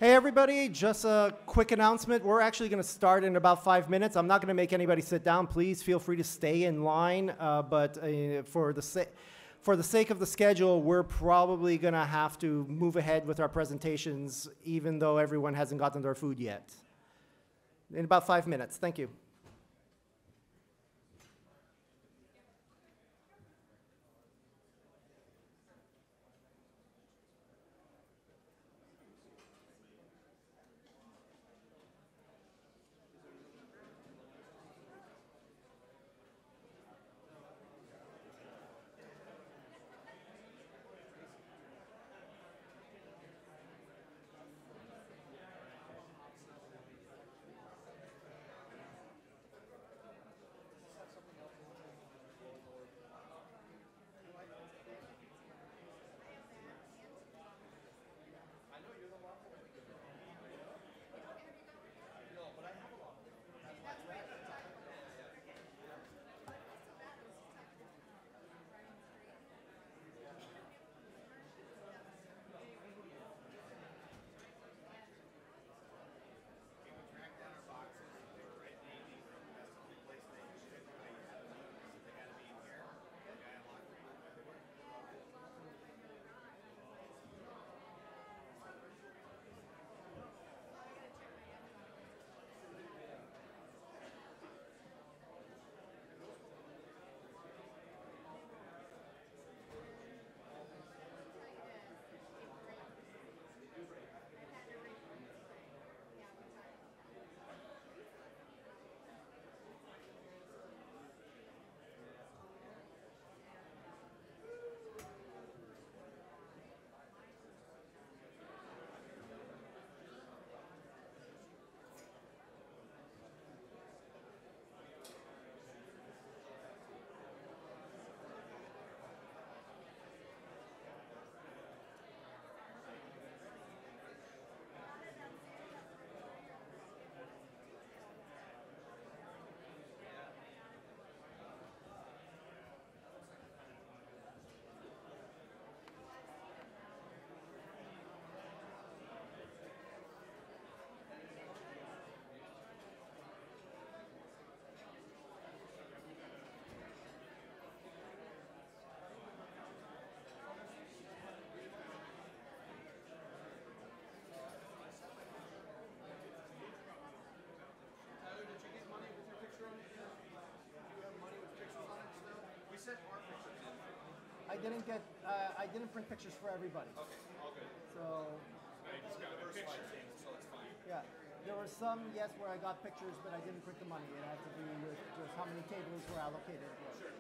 Hey everybody, just a quick announcement. We're actually going to start in about 5 minutes. I'm not going to make anybody sit down. Please feel free to stay in line, but for the sake of the schedule, we're probably going to have to move ahead with our presentations even though everyone hasn't gotten their food yet. In about 5 minutes. Thank you. I didn't print pictures for everybody. Okay, all good. So I just got a picture, so it's fine. yeah, there were some, yes, where I got pictures, but I didn't print the money. It had to do with just how many tables were allocated. Sure.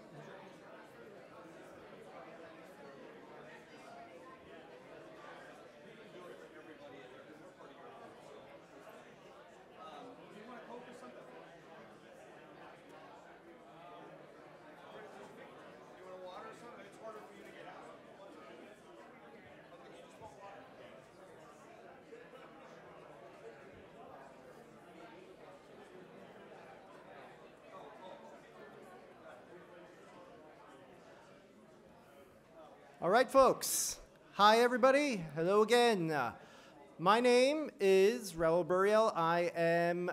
All right, folks. Hi, everybody. Hello again. My name is Raul Buriel. I am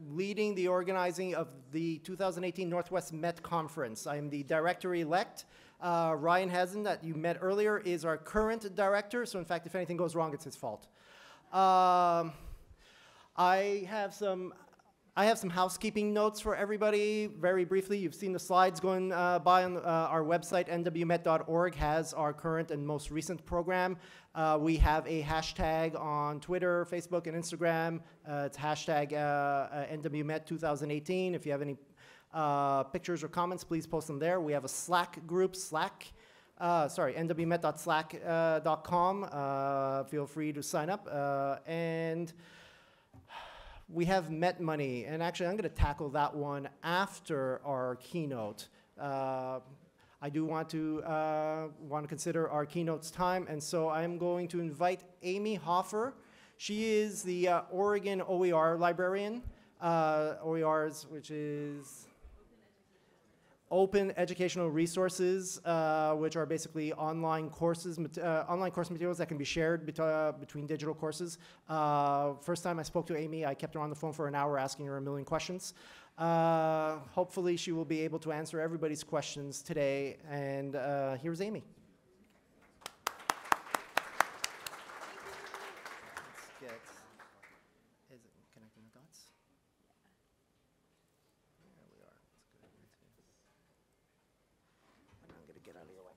leading the organizing of the 2018 Northwest Met Conference. I'm the director-elect. Ryan Hazen, that you met earlier, is our current director. So, in fact, if anything goes wrong, it's his fault. I have some housekeeping notes for everybody. Very briefly, you've seen the slides going by on our website. nwmet.org has our current and most recent program. We have a hashtag on Twitter, Facebook, and Instagram. It's hashtag NWMet 2018. If you have any pictures or comments, please post them there. We have a Slack group, nwmet.slack.com. Feel free to sign up. And we have Met Money, and actually I'm going to tackle that one after our keynote. I do want to consider our keynote's time, and so I'm going to invite Amy Hofer. She is the Oregon OER librarian. OERs, which is open educational resources, which are basically online courses, online course materials that can be shared between digital courses. First time I spoke to Amy, I kept her on the phone for an hour asking her a million questions. Hopefully she will be able to answer everybody's questions today, and here's Amy. Is it connecting the dots? There we are. Let's go. I'm going to get out of your way.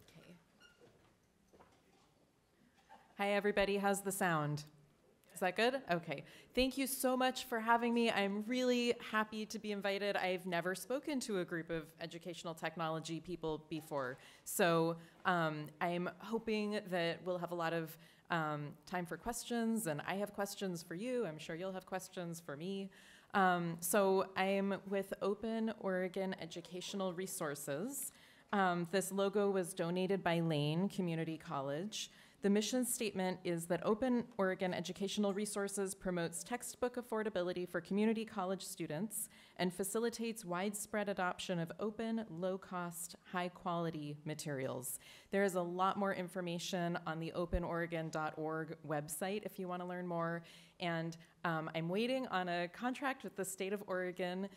Okay. Hi, everybody. How's the sound? Is that good? Okay. Thank you so much for having me. I'm really happy to be invited. I've never spoken to a group of educational technology people before. So I'm hoping that we'll have a lot of time for questions, and I have questions for you. I'm sure you'll have questions for me. So I'm with Open Oregon Educational Resources. This logo was donated by Lane Community College. The mission statement is that Open Oregon Educational Resources promotes textbook affordability for community college students and facilitates widespread adoption of open, low-cost, high-quality materials. There is a lot more information on the openoregon.org website if you want to learn more. And I'm waiting on a contract with the state of Oregon.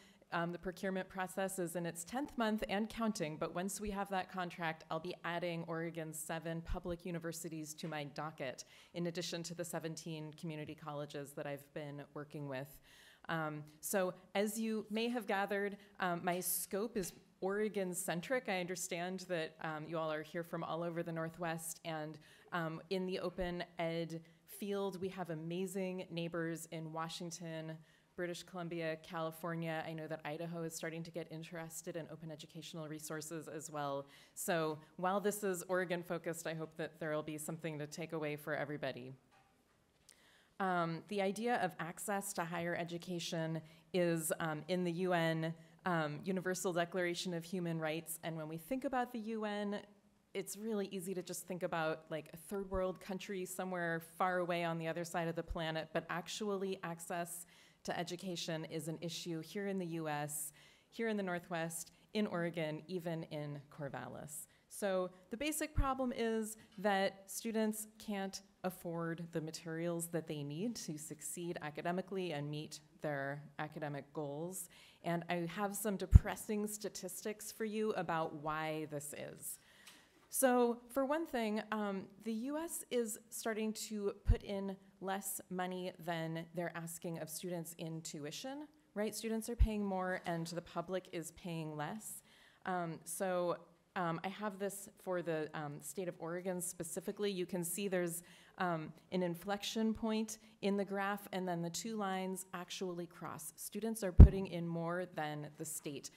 The procurement process is in its 10th month and counting, but once we have that contract, I'll be adding Oregon's 7 public universities to my docket, in addition to the 17 community colleges that I've been working with. So as you may have gathered, my scope is Oregon-centric. I understand that you all are here from all over the Northwest, and in the open ed field, we have amazing neighbors in Washington, British Columbia, California. I know that Idaho is starting to get interested in open educational resources as well. So while this is Oregon-focused, I hope that there will be something to take away for everybody. The idea of access to higher education is in the UN Universal Declaration of Human Rights, and when we think about the UN, it's really easy to just think about like a third world country somewhere far away on the other side of the planet, but actually access to education is an issue here in the US, here in the Northwest, in Oregon, even in Corvallis. So the basic problem is that students can't afford the materials that they need to succeed academically and meet their academic goals. And I have some depressing statistics for you about why this is. So for one thing, the US is starting to put in less money than they're asking of students in tuition, right? Students are paying more and the public is paying less. I have this for the state of Oregon specifically. You can see there's an inflection point in the graph, and then the 2 lines actually cross. Students are putting in more than the state.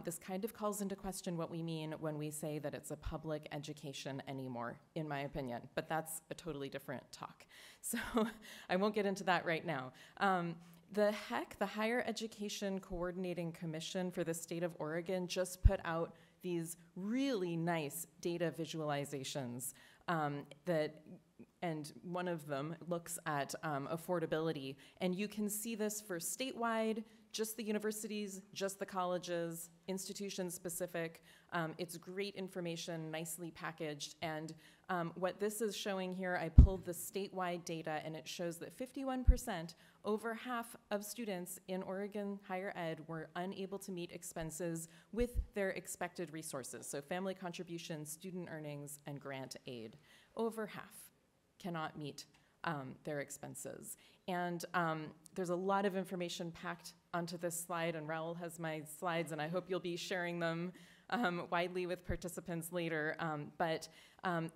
This kind of calls into question what we mean when we say that it's a public education anymore, in my opinion, but that's a totally different talk. So I won't get into that right now. The Higher Education Coordinating Commission for the state of Oregon just put out these really nice data visualizations and one of them looks at affordability. And you can see this for statewide, just the universities, just the colleges, institution specific. It's great information, nicely packaged. And what this is showing here, I pulled the statewide data, and it shows that 51%, over half of students in Oregon higher ed were unable to meet expenses with their expected resources. So family contribution, student earnings, and grant aid. Over half cannot meet their expenses. And there's a lot of information packed onto this slide, and Raul has my slides, and I hope you'll be sharing them widely with participants later. But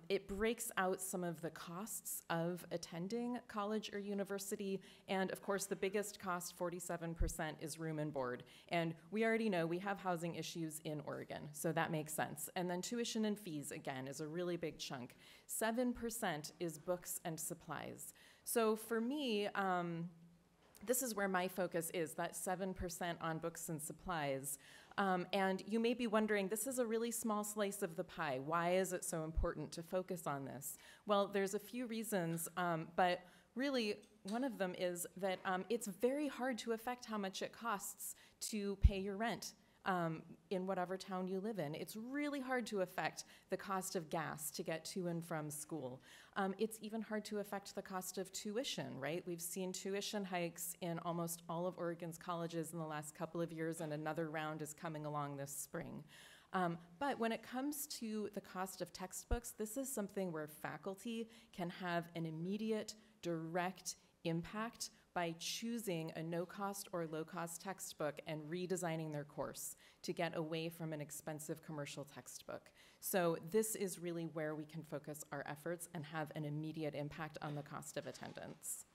it breaks out some of the costs of attending college or university, and of course the biggest cost, 47%, is room and board. And we already know we have housing issues in Oregon, so that makes sense. And then tuition and fees, again, is a really big chunk. 7% is books and supplies. So for me, this is where my focus is, that 7% on books and supplies. And you may be wondering, this is a really small slice of the pie. Why is it so important to focus on this? Well, there's a few reasons, but Really, one of them is that it's very hard to affect how much it costs to pay your rent in whatever town you live in. It's really hard to affect the cost of gas to get to and from school. It's even hard to affect the cost of tuition, right? We've seen tuition hikes in almost all of Oregon's colleges in the last couple of years, and another round is coming along this spring. But when it comes to the cost of textbooks, this is something where faculty can have an immediate, direct impact by choosing a no-cost or low-cost textbook and redesigning their course to get away from an expensive commercial textbook. So this is really where we can focus our efforts and have an immediate impact on the cost of attendance.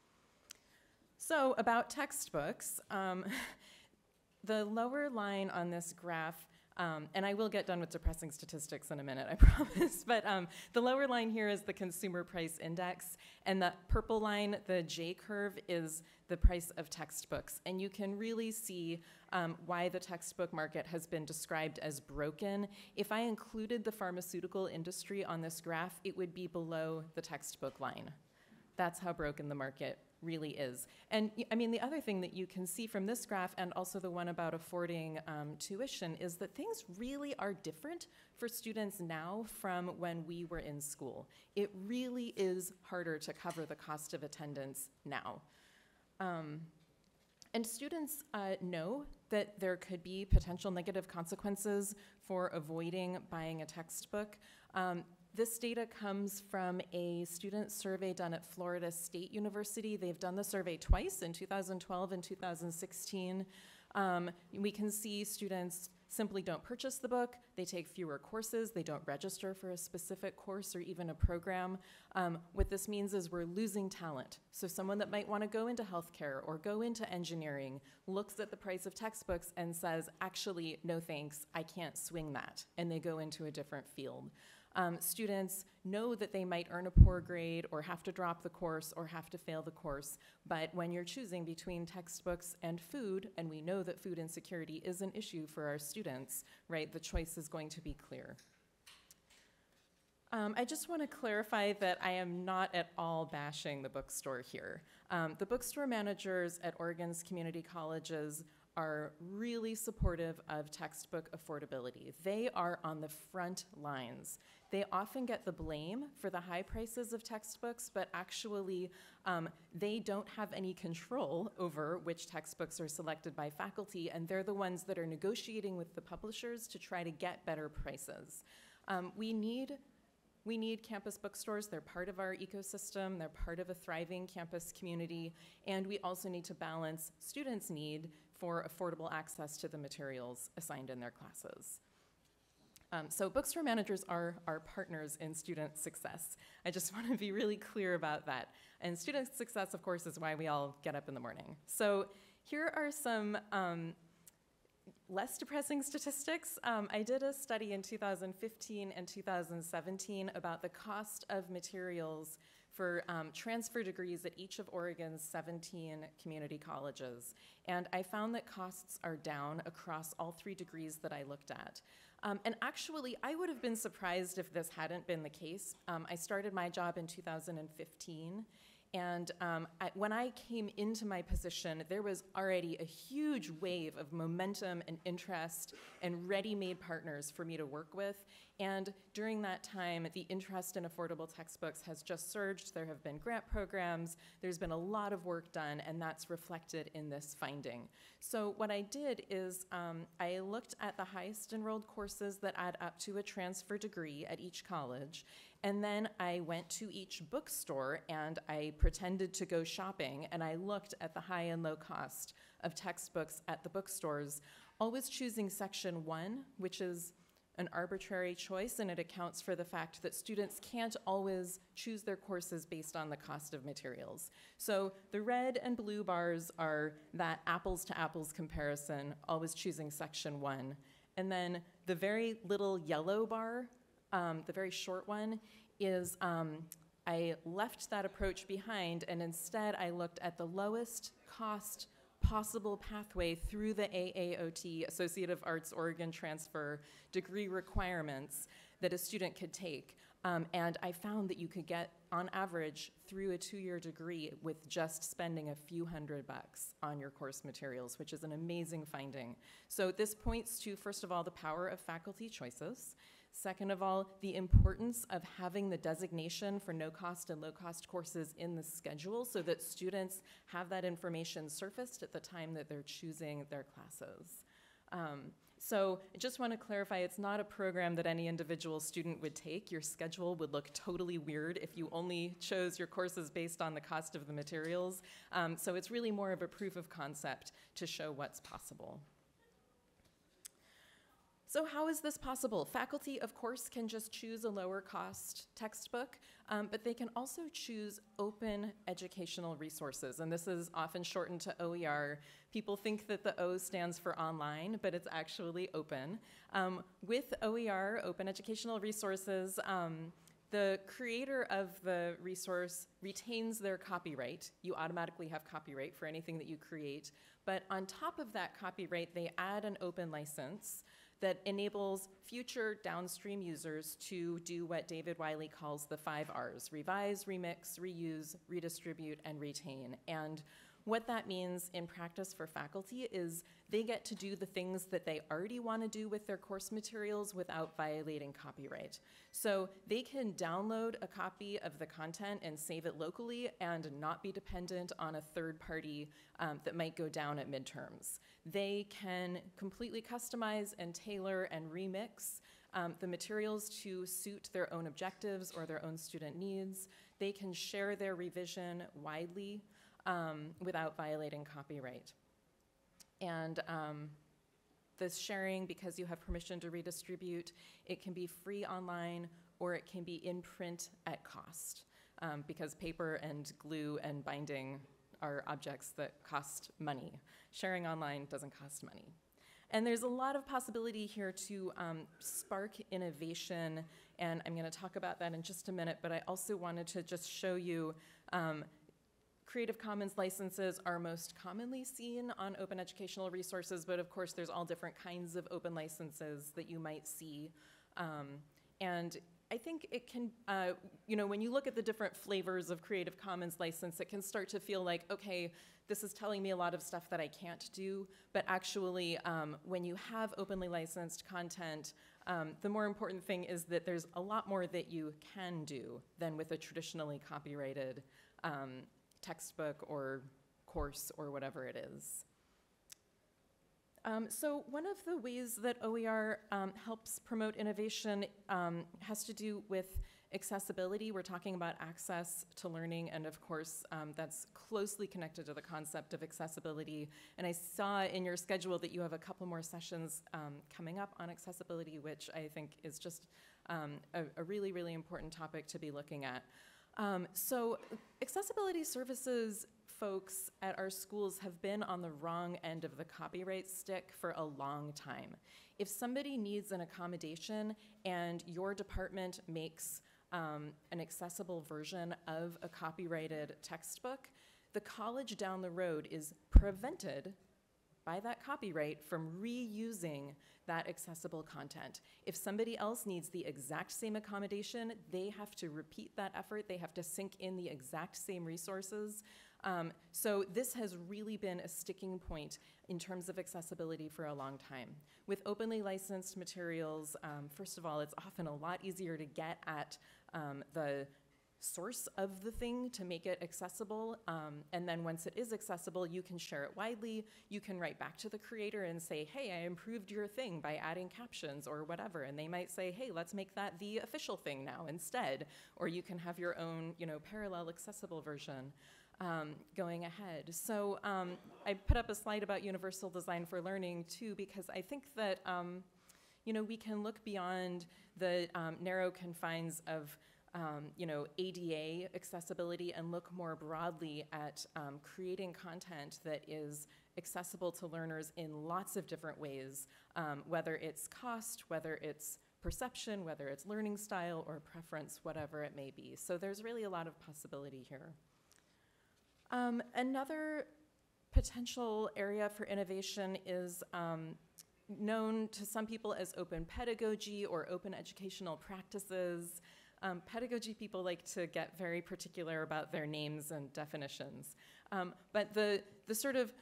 So about textbooks, the lower line on this graph, and I will get done with depressing statistics in a minute, I promise. But the lower line here is the consumer price index, and the purple line, the J curve, is the price of textbooks. And you can really see why the textbook market has been described as broken. If I included the pharmaceutical industry on this graph, it would be below the textbook line. That's how broken the market really is. And I mean, the other thing that you can see from this graph, and also the one about affording tuition, is that things really are different for students now from when we were in school. It really is harder to cover the cost of attendance now. And students know that there could be potential negative consequences for avoiding buying a textbook. This data comes from a student survey done at Florida State University. They've done the survey twice, in 2012 and 2016. We can see students simply don't purchase the book, they take fewer courses, they don't register for a specific course or even a program. What this means is we're losing talent. So someone that might want to go into healthcare or go into engineering looks at the price of textbooks and says, actually, no thanks, I can't swing that, and they go into a different field. Students know that they might earn a poor grade or have to drop the course or have to fail the course, but when you're choosing between textbooks and food, and we know that food insecurity is an issue for our students, right, the choice is going to be clear. I just want to clarify that I am not at all bashing the bookstore here. The bookstore managers at Oregon's community colleges are really supportive of textbook affordability. They are on the front lines. They often get the blame for the high prices of textbooks, but actually they don't have any control over which textbooks are selected by faculty, and they're the ones that are negotiating with the publishers to try to get better prices. We need campus bookstores. They're part of our ecosystem. They're part of a thriving campus community. And we also need to balance students' need for affordable access to the materials assigned in their classes. So bookstore managers are our partners in student success. I just want to be really clear about that. And student success, of course, is why we all get up in the morning. So here are some less depressing statistics. I did a study in 2015 and 2017 about the cost of materials for transfer degrees at each of Oregon's 17 community colleges. And I found that costs are down across all 3 degrees that I looked at. And actually, I would have been surprised if this hadn't been the case. I started my job in 2015. And when I came into my position, there was already a huge wave of momentum and interest and ready-made partners for me to work with. And during that time, the interest in affordable textbooks has just surged. There have been grant programs. There's been a lot of work done, and that's reflected in this finding. So what I did is I looked at the highest enrolled courses that add up to a transfer degree at each college. And then I went to each bookstore and I pretended to go shopping, and I looked at the high and low cost of textbooks at the bookstores, always choosing section 1, which is an arbitrary choice, and it accounts for the fact that students can't always choose their courses based on the cost of materials. So the red and blue bars are that apples to apples comparison, always choosing section 1. And then the very little yellow bar, the very short one, is I left that approach behind, and instead I looked at the lowest cost possible pathway through the AAOT, Associate of Arts Oregon Transfer degree requirements that a student could take. And I found that you could get on average, through a 2-year degree with just spending a few $100 on your course materials, which is an amazing finding. So this points to, first of all, the power of faculty choices. Second of all, the importance of having the designation for no-cost and low-cost courses in the schedule so that students have that information surfaced at the time that they're choosing their classes. So I just want to clarify, it's not a program that any individual student would take. Your schedule would look totally weird if you only chose your courses based on the cost of the materials. So it's really more of a proof of concept to show what's possible. So how is this possible? Faculty, of course, can just choose a lower cost textbook, but they can also choose open educational resources. And this is often shortened to OER. People think that the O stands for online, but it's actually open. With OER, open educational resources, the creator of the resource retains their copyright. You automatically have copyright for anything that you create. But on top of that copyright, they add an open license that enables future downstream users to do what David Wiley calls the 5 Rs: revise, remix, reuse, redistribute, and retain. And what that means in practice for faculty is they get to do the things that they already want to do with their course materials without violating copyright. So they can download a copy of the content and save it locally and not be dependent on a third party that might go down at midterms. They can completely customize and tailor and remix the materials to suit their own objectives or their own student needs. They can share their revision widely without violating copyright. And this sharing, because you have permission to redistribute, it can be free online or it can be in print at cost, because paper and glue and binding are objects that cost money. Sharing online doesn't cost money. And there's a lot of possibility here to spark innovation, and I'm going to talk about that in just a minute, but I also wanted to just show you Creative Commons licenses are most commonly seen on open educational resources, but of course there's all different kinds of open licenses that you might see. And I think it can, when you look at the different flavors of Creative Commons license, it can start to feel like, okay, this is telling me a lot of stuff that I can't do, but actually when you have openly licensed content, the more important thing is that there's a lot more that you can do than with a traditionally copyrighted textbook or course or whatever it is. So one of the ways that OER helps promote innovation has to do with accessibility. We're talking about access to learning, and of course, that's closely connected to the concept of accessibility. And I saw in your schedule that you have a couple more sessions coming up on accessibility, which I think is just a really, really important topic to be looking at. So accessibility services folks at our schools have been on the wrong end of the copyright stick for a long time. If somebody needs an accommodation and your department makes an accessible version of a copyrighted textbook, the college down the road is prevented by that copyright from reusing that accessible content. If somebody else needs the exact same accommodation, they have to repeat that effort. They have to sync in the exact same resources. So this has really been a sticking point in terms of accessibility for a long time. With openly licensed materials, first of all, it's often a lot easier to get at the source of the thing to make it accessible, and then once it is accessible, you can share it widely. You can write back to the creator and say, hey, I improved your thing by adding captions or whatever, and they might say, hey, let's make that the official thing now instead, or you can have your own, parallel accessible version going ahead. So I put up a slide about universal design for learning too, because I think that we can look beyond the narrow confines of ADA accessibility and look more broadly at creating content that is accessible to learners in lots of different ways, whether it's cost, whether it's perception, whether it's learning style or preference, whatever it may be. So there's really a lot of possibility here. Another potential area for innovation is known to some people as open pedagogy or open educational practices. Pedagogy people like to get very particular about their names and definitions. But the sort of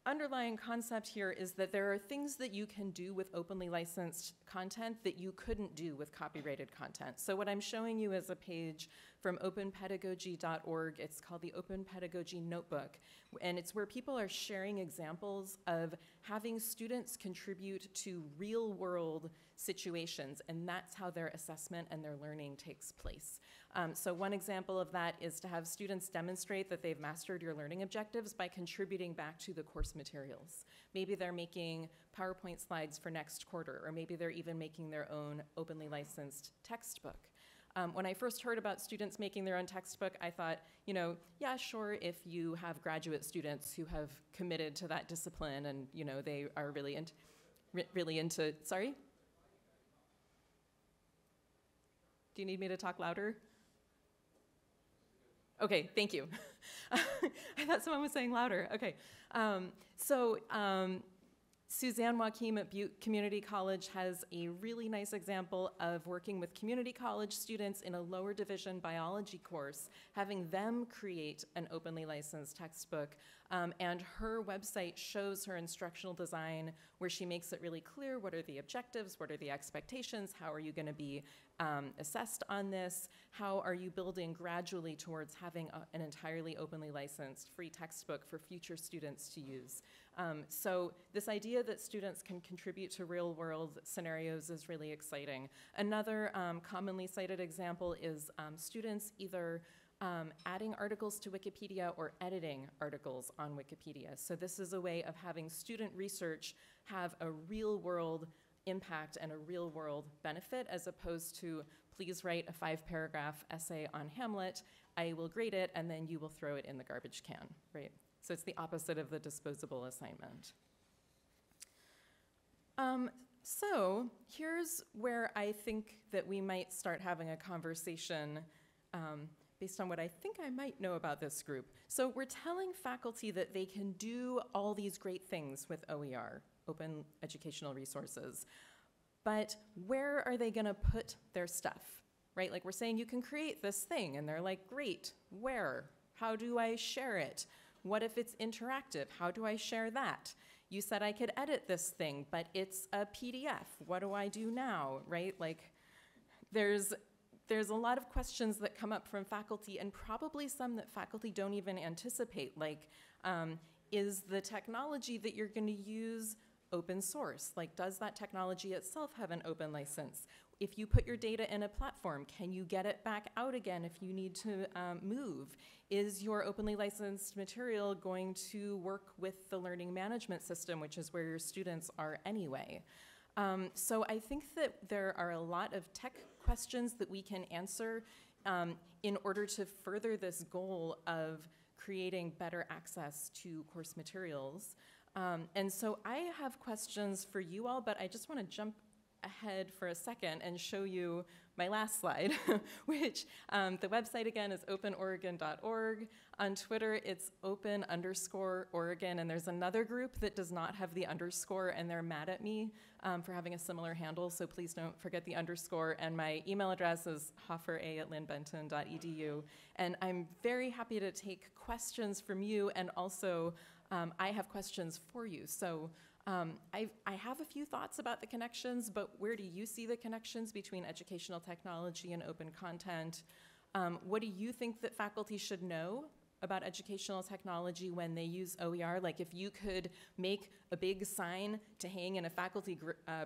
underlying concept here is that there are things that you can do with openly licensed content that you couldn't do with copyrighted content. So what I'm showing you is a page from openpedagogy.org. It's called the Open Pedagogy Notebook. And it's where people are sharing examples of having students contribute to real world situations. And that's how their assessment and their learning takes place. So one example of that is to have students demonstrate that they've mastered your learning objectives by contributing back to the course materials. Maybe they're making PowerPoint slides for next quarter, or maybe they're even making their own openly licensed textbook. When I first heard about students making their own textbook, I thought, you know, yeah, sure, if you have graduate students who have committed to that discipline and, you know, they are really into, sorry? Do you need me to talk louder? Okay, thank you. I thought someone was saying louder. Okay. Suzanne Joachim at Butte Community College has a really nice example of working with community college students in a lower division biology course, having them create an openly licensed textbook. And her website shows her instructional design where she makes it really clear what are the objectives, what are the expectations, how are you going to be assessed on this, how are you building gradually towards having an entirely openly licensed free textbook for future students to use. So this idea that students can contribute to real world scenarios is really exciting. Another commonly cited example is students either adding articles to Wikipedia or editing articles on Wikipedia. So this is a way of having student research have a real world impact and a real world benefit, as opposed to please write a 5-paragraph essay on Hamlet, I will grade it, and then you will throw it in the garbage can, right? So it's the opposite of the disposable assignment. So here's where I think that we might start having a conversation based on what I think I might know about this group. So we're telling faculty that they can do all these great things with OER, open educational resources, but where are they gonna put their stuff, right? Like we're saying you can create this thing, and they're like, great, where? How do I share it? What if it's interactive? How do I share that? You said I could edit this thing, but it's a PDF. What do I do now, right? Like, there's a lot of questions that come up from faculty, and probably some that faculty don't even anticipate, like, is the technology that you're gonna use open source? Like, does that technology itself have an open license? If you put your data in a platform, can you get it back out again if you need to move? Is your openly licensed material going to work with the learning management system, which is where your students are anyway? So I think that there are a lot of tech questions that we can answer in order to further this goal of creating better access to course materials. And so I have questions for you all, but I just want to jump ahead for a second and show you my last slide, which the website again is openoregon.org. On Twitter, it's open_Oregon, and there's another group that does not have the underscore, and they're mad at me for having a similar handle, so please don't forget the underscore. And my email address is hofera@lynbenton.edu. And I'm very happy to take questions from you, and also I have questions for you. So I have a few thoughts about the connections, but where do you see the connections between educational technology and open content? What do you think that faculty should know about educational technology when they use OER? Like, if you could make a big sign to hang in a faculty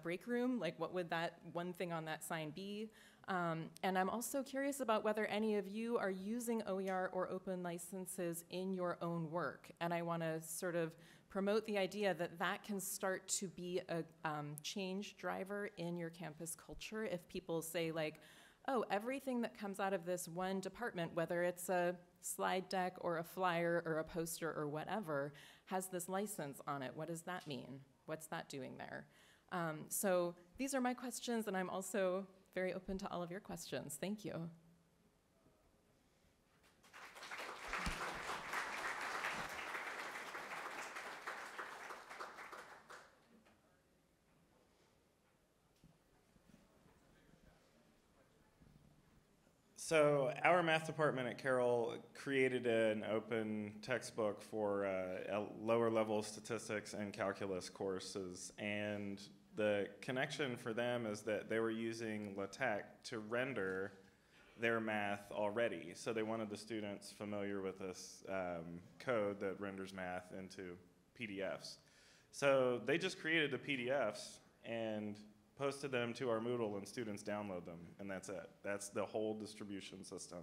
break room, like what would that one thing on that sign be? And I'm also curious about whether any of you are using OER or open licenses in your own work. And I want to sort of promote the idea that that can start to be a change driver in your campus culture. If people say like, oh, everything that comes out of this one department, whether it's a slide deck or a flyer or a poster or whatever, has this license on it. What does that mean? What's that doing there? So these are my questions, and I'm also very open to all of your questions. Thank you. So our math department at Carroll created an open textbook for lower level statistics and calculus courses, and the connection for them is that they were using LaTeX to render their math already. So they wanted the students familiar with this code that renders math into PDFs. So they just created the PDFs and posted them to our Moodle, and students download them, and that's it. That's the whole distribution system.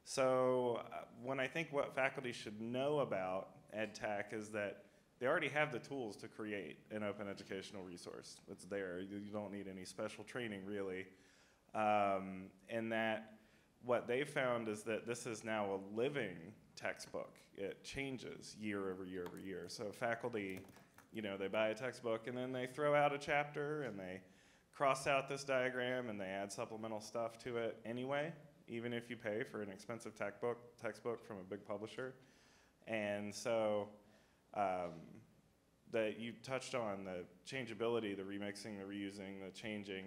So when I think what faculty should know about EdTech is that they already have the tools to create an open educational resource. It's there. You don't need any special training, really. And that what they found is that this is now a living textbook. It changes year over year over year. So faculty, they buy a textbook and then they throw out a chapter and they cross out this diagram and they add supplemental stuff to it anyway, even if you pay for an expensive textbook from a big publisher. And so that you touched on the changeability, the remixing, the reusing, the changing.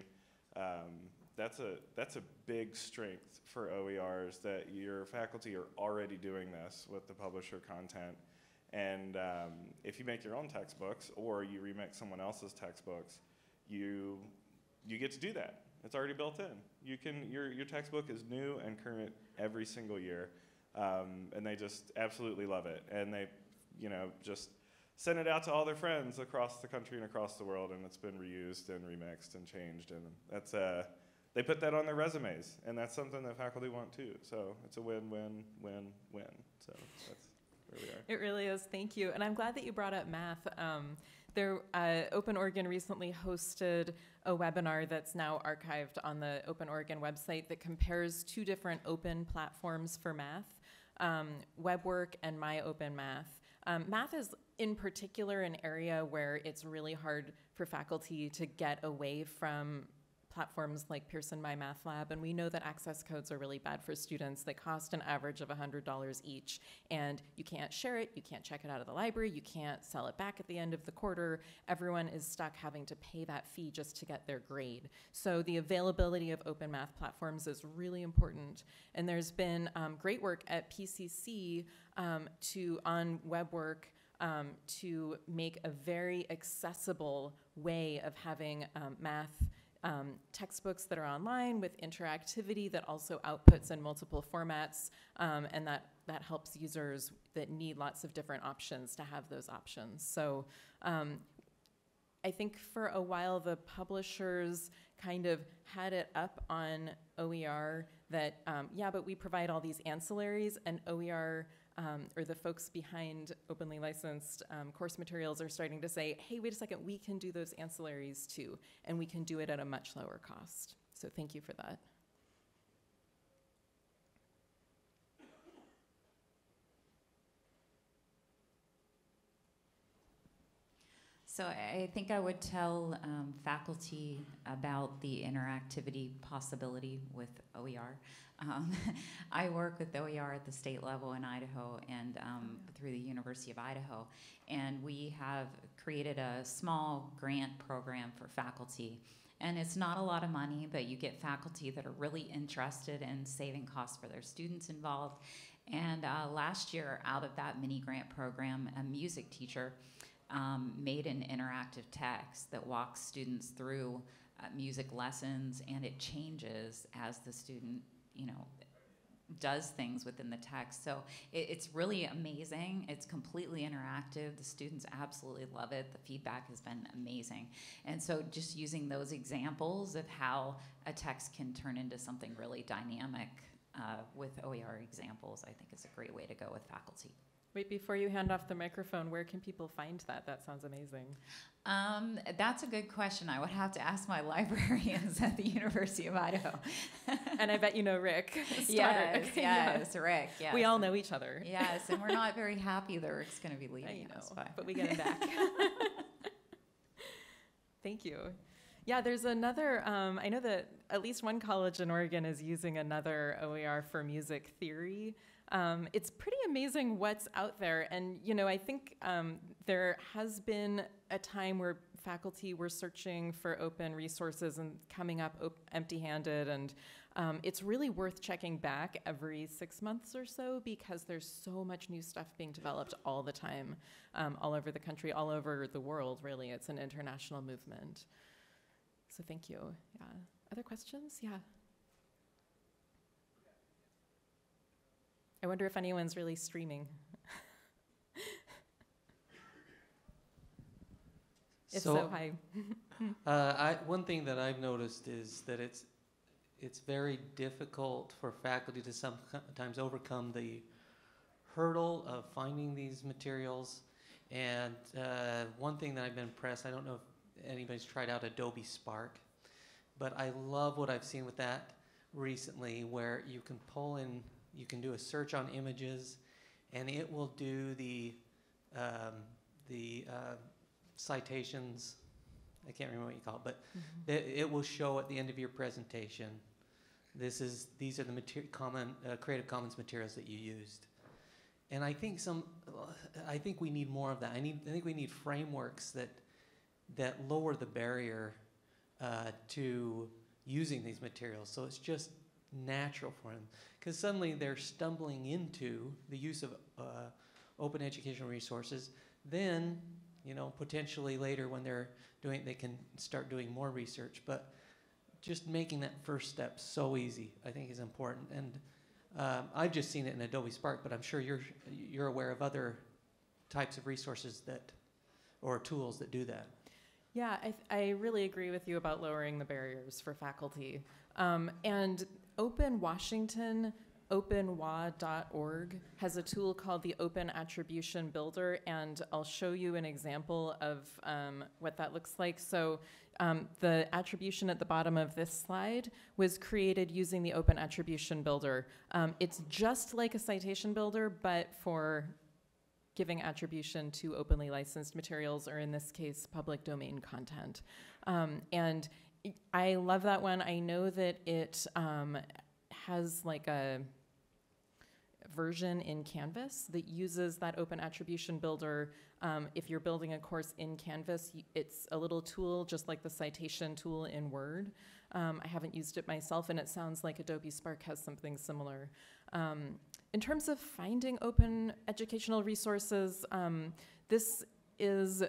That's a big strength for OERs, that your faculty are already doing this with the publisher content. And if you make your own textbooks or you remix someone else's textbooks, you get to do that. It's already built in. Your textbook is new and current every single year, and they just absolutely love it. And they, just send it out to all their friends across the country and across the world, and it's been reused and remixed and changed. And that's they put that on their resumes, and that's something that faculty want too. So it's a win-win-win-win. So that's where we are. It really is. Thank you. And I'm glad that you brought up math. Open Oregon recently hosted a webinar that's now archived on the Open Oregon website that compares two different open platforms for math, WebWork and MyOpenMath. Math is in particular an area where it's really hard for faculty to get away from platforms like Pearson MyMathLab, and we know that access codes are really bad for students. They cost an average of $100 each, and you can't share it, you can't check it out of the library, you can't sell it back at the end of the quarter. Everyone is stuck having to pay that fee just to get their grade. So the availability of open math platforms is really important, and there's been great work at PCC on WebWork to make a very accessible way of having math textbooks that are online with interactivity that also outputs in multiple formats, and that helps users that need lots of different options to have those options. So I think for a while the publishers kind of had it up on OER that, yeah, but we provide all these ancillaries, and OER or the folks behind openly licensed course materials are starting to say, hey, wait a second, we can do those ancillaries too, and we can do it at a much lower cost. So thank you for that. So I think I would tell faculty about the interactivity possibility with OER. I work with OER at the state level in Idaho and through the University of Idaho, and we have created a small grant program for faculty. And it's not a lot of money, but you get faculty that are really interested in saving costs for their students involved. And last year, out of that mini grant program, a music teacher made an interactive text that walks students through music lessons, and it changes as the student, does things within the text. So it's really amazing. It's completely interactive. The students absolutely love it. The feedback has been amazing. And so just using those examples of how a text can turn into something really dynamic with OER examples, I think is a great way to go with faculty. Wait, before you hand off the microphone, where can people find that? That sounds amazing. That's a good question. I would have to ask my librarians at the University of Idaho. And I bet you know Rick. Yes, Rick. Yes. We all know each other. Yes, and we're not very happy that Rick's going to be leaving us. But we get him back. Thank you. Yeah, there's another, I know that at least one college in Oregon is using another OER for music theory. It's pretty amazing what's out there. And, I think there has been a time where faculty were searching for open resources and coming up empty-handed, and it's really worth checking back every 6 months or so because there's so much new stuff being developed all the time, all over the country, all over the world, really. It's an international movement. So thank you. Yeah. Other questions? Yeah. I wonder if anyone's really streaming. If so, hi. One thing that I've noticed is that it's very difficult for faculty to sometimes overcome the hurdle of finding these materials. And one thing that I've been impressed, I don't know if anybody's tried out Adobe Spark, but I love what I've seen with that recently, where you can pull in, you can do a search on images, and it will do the citations. I can't remember what you call it, but it will show at the end of your presentation, these are the Creative Commons materials that you used. And I think we need more of that. I think we need frameworks that lower the barrier to using these materials, so it's just natural for them. Because suddenly they're stumbling into the use of open educational resources. Then, potentially later when they can start doing more research. But just making that first step so easy, I think, is important. And I've just seen it in Adobe Spark, but I'm sure you're aware of other types of resources or tools that do that. Yeah, I really agree with you about lowering the barriers for faculty. And Open Washington, openwa.org, has a tool called the Open Attribution Builder, and I'll show you an example of what that looks like. So the attribution at the bottom of this slide was created using the Open Attribution Builder. It's just like a citation builder, but for giving attribution to openly licensed materials, or in this case, public domain content. And I love that one. I know that it has like a version in Canvas that uses that Open Attribution Builder. If you're building a course in Canvas, it's a little tool just like the citation tool in Word. I haven't used it myself, and it sounds like Adobe Spark has something similar. In terms of finding open educational resources, this is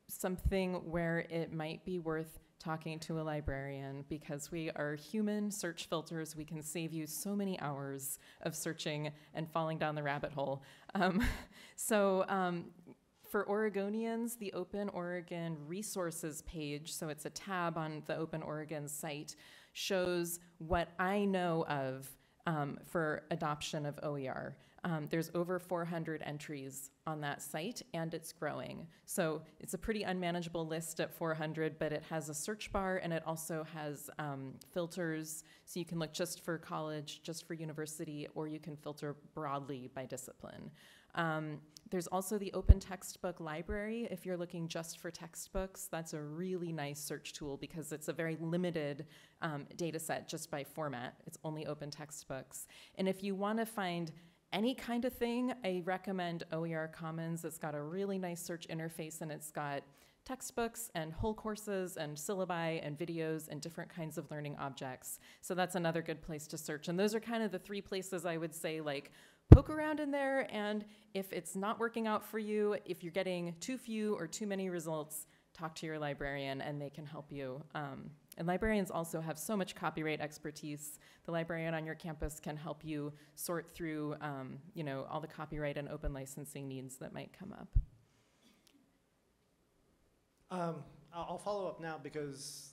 something where it might be worth talking to a librarian, because we are human search filters. We can save you so many hours of searching and falling down the rabbit hole. For Oregonians, the Open Oregon Resources page, so it's a tab on the Open Oregon site, shows what I know of for adoption of OER. There's over 400 entries on that site, and it's growing. So it's a pretty unmanageable list at 400, but it has a search bar, and it also has filters, so you can look just for college, just for university, or you can filter broadly by discipline. There's also the Open Textbook Library. If you're looking just for textbooks, that's a really nice search tool because it's a very limited data set just by format. It's only open textbooks. And if you want to find any kind of thing, I recommend OER Commons. It's got a really nice search interface, and it's got textbooks and whole courses and syllabi and videos and different kinds of learning objects. So that's another good place to search. And those are kind of the three places I would say, like, poke around in there, and if it's not working out for you, if you're getting too few or too many results, talk to your librarian and they can help you. And librarians also have so much copyright expertise. The librarian on your campus can help you sort through all the copyright and open licensing needs that might come up. I'll follow up now because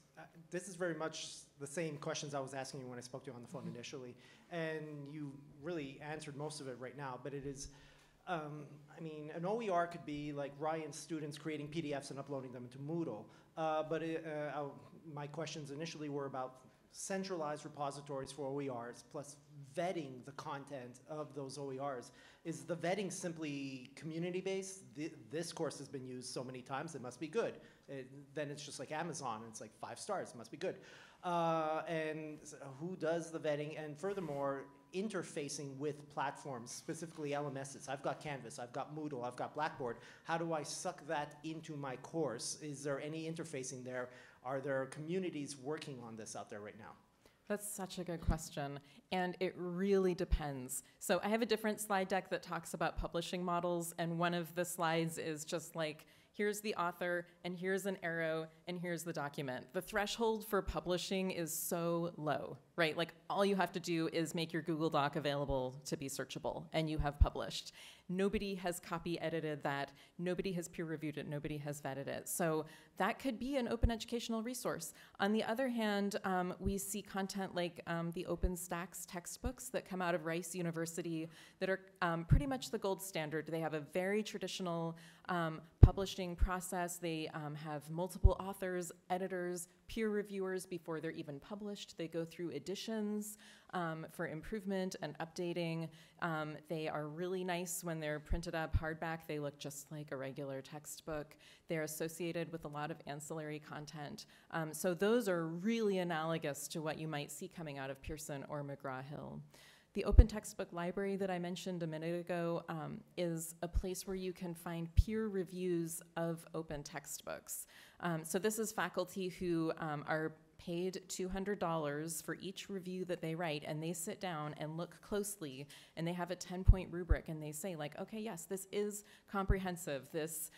this is very much the same questions I was asking you when I spoke to you on the phone initially, and you really answered most of it right now, but it is, an OER could be like Ryan's students creating PDFs and uploading them into Moodle, my questions initially were about centralized repositories for OERs plus vetting the content of those OERs. Is the vetting simply community-based? This course has been used so many times, it must be good. Then it's just like Amazon, it's like 5 stars, it must be good. And who does the vetting? And furthermore, interfacing with platforms, specifically LMSs. I've got Canvas, I've got Moodle, I've got Blackboard. How do I suck that into my course? Is there any interfacing there? Are there communities working on this out there right now? That's such a good question, and it really depends. So I have a different slide deck that talks about publishing models, and one of the slides is just like, here's the author, and here's an arrow, and here's the document. The threshold for publishing is so low, right? Like, all you have to do is make your Google Doc available to be searchable, and you have published. Nobody has copy edited that. Nobody has peer reviewed it. Nobody has vetted it. So that could be an open educational resource. On the other hand, we see content like the OpenStax textbooks that come out of Rice University that are pretty much the gold standard. They have a very traditional publishing process. They have multiple authors, editors, peer reviewers before they're even published. They go through editions for improvement and updating. They are really nice when they're printed up hardback. They look just like a regular textbook. They're associated with a lot of ancillary content. So those are really analogous to what you might see coming out of Pearson or McGraw-Hill. The Open Textbook Library that I mentioned a minute ago is a place where you can find peer reviews of open textbooks. So this is faculty who are paid $200 for each review that they write, and they sit down and look closely, and they have a 10-point rubric, and they say, like, okay, yes, this is comprehensive. This,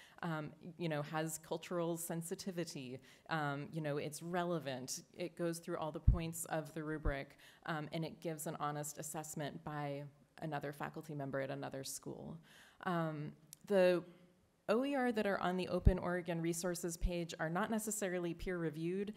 has cultural sensitivity. It's relevant. It goes through all the points of the rubric, and it gives an honest assessment by another faculty member at another school. The OER that are on the Open Oregon Resources page are not necessarily peer-reviewed.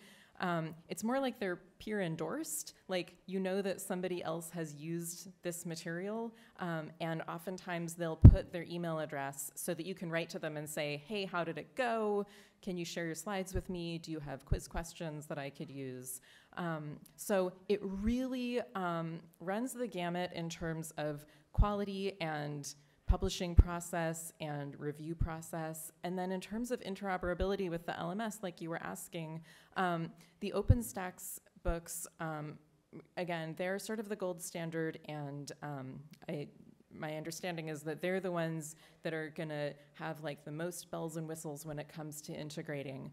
It's more like they're peer endorsed, like you know that somebody else has used this material, and oftentimes they'll put their email address so that you can write to them and say, hey, how did it go? Can you share your slides with me? Do you have quiz questions that I could use? So it really runs the gamut in terms of quality and publishing process and review process. And then in terms of interoperability with the LMS, like you were asking, the OpenStax books, again, they're sort of the gold standard, and my understanding is that they're the ones that are gonna have like the most bells and whistles when it comes to integrating.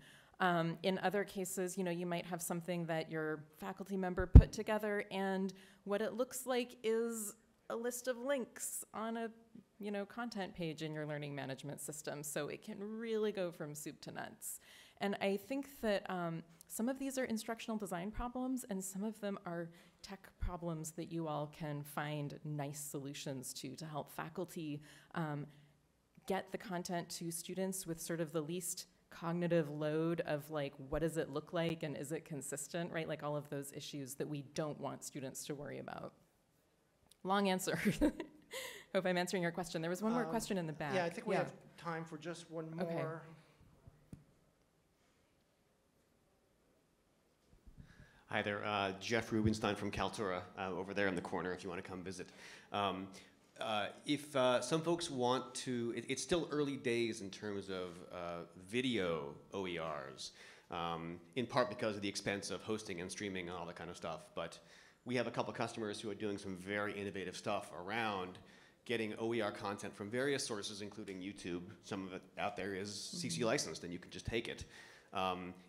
In other cases, you might have something that your faculty member put together, and what it looks like is a list of links on a content page in your learning management system. So it can really go from soup to nuts. And I think that some of these are instructional design problems, and some of them are tech problems that you all can find nice solutions to help faculty get the content to students with sort of the least cognitive load of like, what does it look like and is it consistent, right? Like all of those issues that we don't want students to worry about. Long answer. Hope I'm answering your question. There was one more question in the back. Yeah, I think we have time for just one more. Okay. Hi there, Jeff Rubenstein from Kaltura, over there in the corner if you want to come visit. If some folks want to, it's still early days in terms of video OERs, in part because of the expense of hosting and streaming and all that kind of stuff. But we have a couple customers who are doing some very innovative stuff around getting OER content from various sources, including YouTube. Some of it out there is CC licensed, and you can just take it.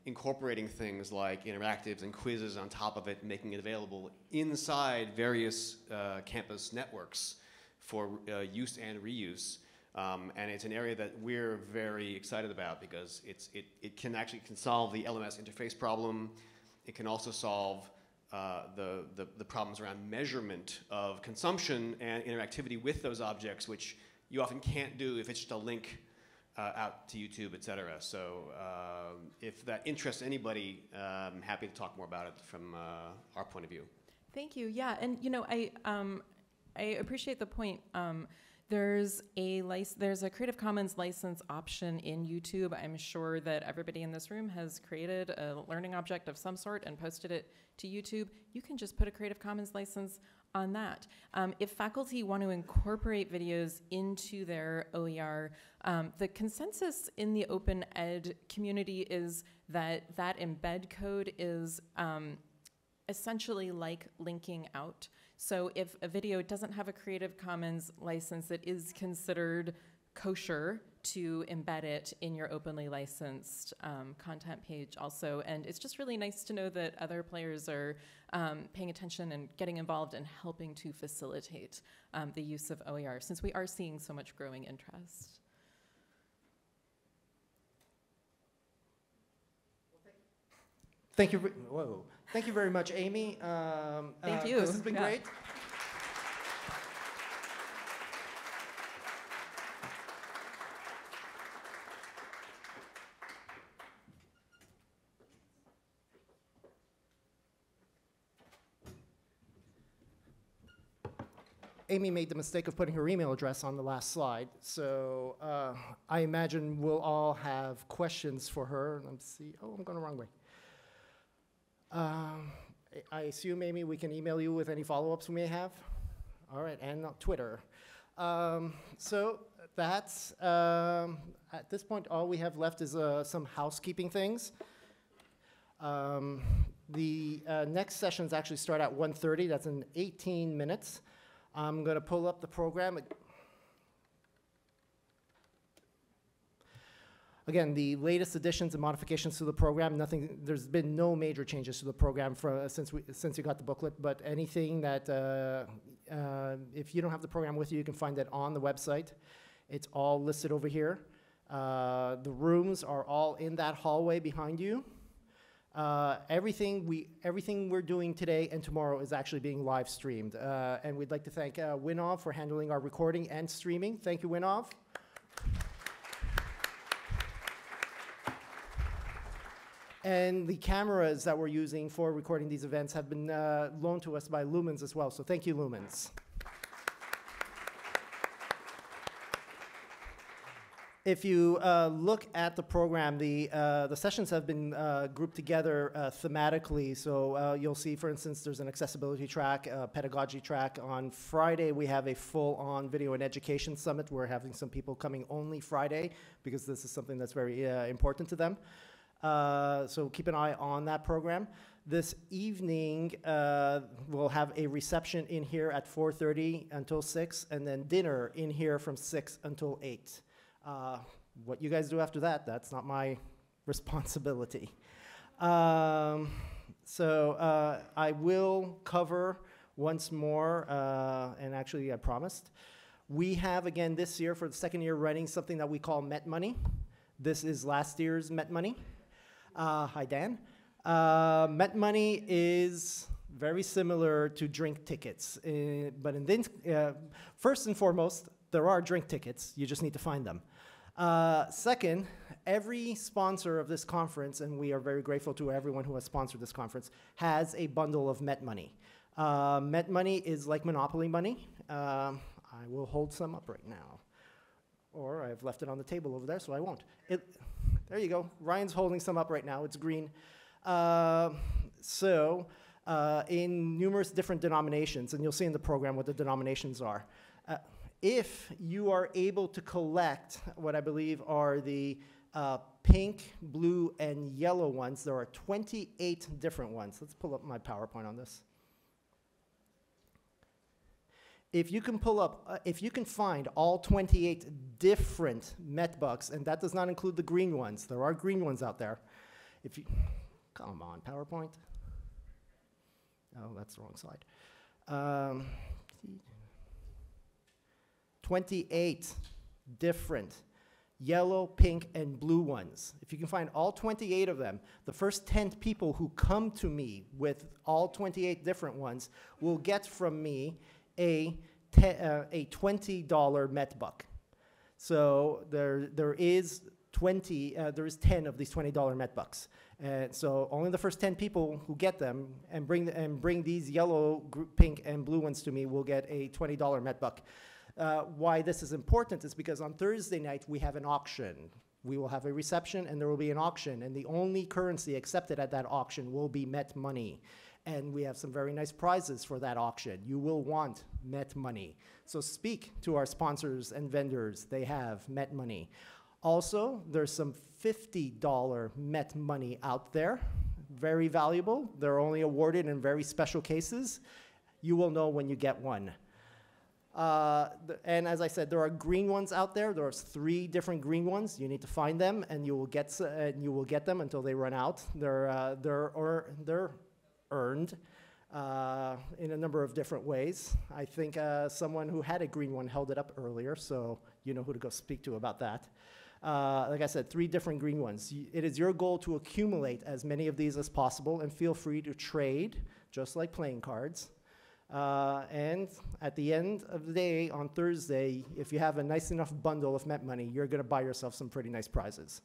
Incorporating things like interactives and quizzes on top of it, making it available inside various campus networks for use and reuse. And it's an area that we're very excited about because it can actually solve the LMS interface problem. It can also solve the problems around measurement of consumption and interactivity with those objects, which you often can't do if it's just a link out to YouTube, et cetera. So if that interests anybody, I'm happy to talk more about it from our point of view. Thank you. Yeah, and I appreciate the point. There's a Creative Commons license option in YouTube. I'm sure that everybody in this room has created a learning object of some sort and posted it to YouTube. You can just put a Creative Commons license on that. If faculty want to incorporate videos into their OER, the consensus in the open ed community is that that embed code is essentially like linking out. So if a video doesn't have a Creative Commons license, it is considered kosher to embed it in your openly licensed content page also. And it's just really nice to know that other players are paying attention and getting involved and helping to facilitate the use of OER, since we are seeing so much growing interest. Thank you. Whoa. Thank you very much, Amy. Thank you. This has been great. Amy made the mistake of putting her email address on the last slide, so I imagine we'll all have questions for her. Let's see. Oh, I'm going the wrong way. I assume, Amy, we can email you with any follow-ups we may have? All right, and Twitter. So that's, at this point, all we have left is some housekeeping things. The next sessions actually start at 1:30. That's in 18 minutes. I'm going to pull up the program. Again, the latest additions and modifications to the program, there's been no major changes to the program since you got the booklet, but anything that, if you don't have the program with you, you can find it on the website. It's all listed over here. The rooms are all in that hallway behind you. Everything we're doing today and tomorrow is actually being live streamed. And we'd like to thank Winov for handling our recording and streaming. Thank you, Winov. And the cameras that we're using for recording these events have been loaned to us by Lumens as well. So thank you, Lumens. If you look at the program, the sessions have been grouped together thematically. So you'll see, for instance, there's an accessibility track, a pedagogy track. On Friday, we have a full-on video and education summit. We're having some people coming only Friday because this is something that's very important to them. So keep an eye on that program. This evening, we'll have a reception in here at 4:30 until 6, and then dinner in here from 6 until 8. What you guys do after that, that's not my responsibility. I will cover once more, and actually I promised. We have, again, this year, for the second year running, something that we call Met Money. This is last year's Met Money. Hi, Dan. Met Money is very similar to drink tickets, but first and foremost, there are drink tickets. You just need to find them. Second, every sponsor of this conference, and we are very grateful to everyone who has sponsored this conference, has a bundle of Met Money. Met Money is like Monopoly money. I will hold some up right now. Or I've left it on the table over there, so I won't. There you go. Ryan's holding some up right now. It's green. In numerous different denominations, and you'll see in the program what the denominations are. If you are able to collect what I believe are the pink, blue, and yellow ones, there are 28 different ones. Let's pull up my PowerPoint on this. If you can find all 28 different Met bucks, and that does not include the green ones. There are green ones out there. Come on, PowerPoint. Oh, that's the wrong slide. 28 different yellow, pink, and blue ones. If you can find all 28 of them, the first 10 people who come to me with all 28 different ones will get from me a $20 Met buck. So there is 10 of these $20 Met bucks. And so only the first 10 people who get them and bring these yellow, pink, and blue ones to me will get a $20 Met buck. Why this is important is because on Thursday night we have an auction. We will have a reception and there will be an auction, and the only currency accepted at that auction will be Met Money. And we have some very nice prizes for that auction. You will want Met Money. So speak to our sponsors and vendors. They have Met Money. Also, there's some $50 Met Money out there. Very valuable. They're only awarded in very special cases. you will know when you get one. And as I said, there are green ones out there. There's 3 different green ones. You need to find them, and you will get them until they run out. They're earned in a number of different ways. I think someone who had a green one held it up earlier, so you know who to go speak to about that. Like I said, 3 different green ones. It is your goal to accumulate as many of these as possible, and feel free to trade, just like playing cards. And at the end of the day, on Thursday, if you have a nice enough bundle of Met money, you're going to buy yourself some pretty nice prizes.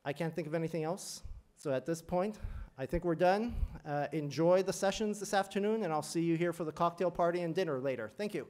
I can't think of anything else. So at this point, I think we're done. Enjoy the sessions this afternoon, and I'll see you here for the cocktail party and dinner later. Thank you.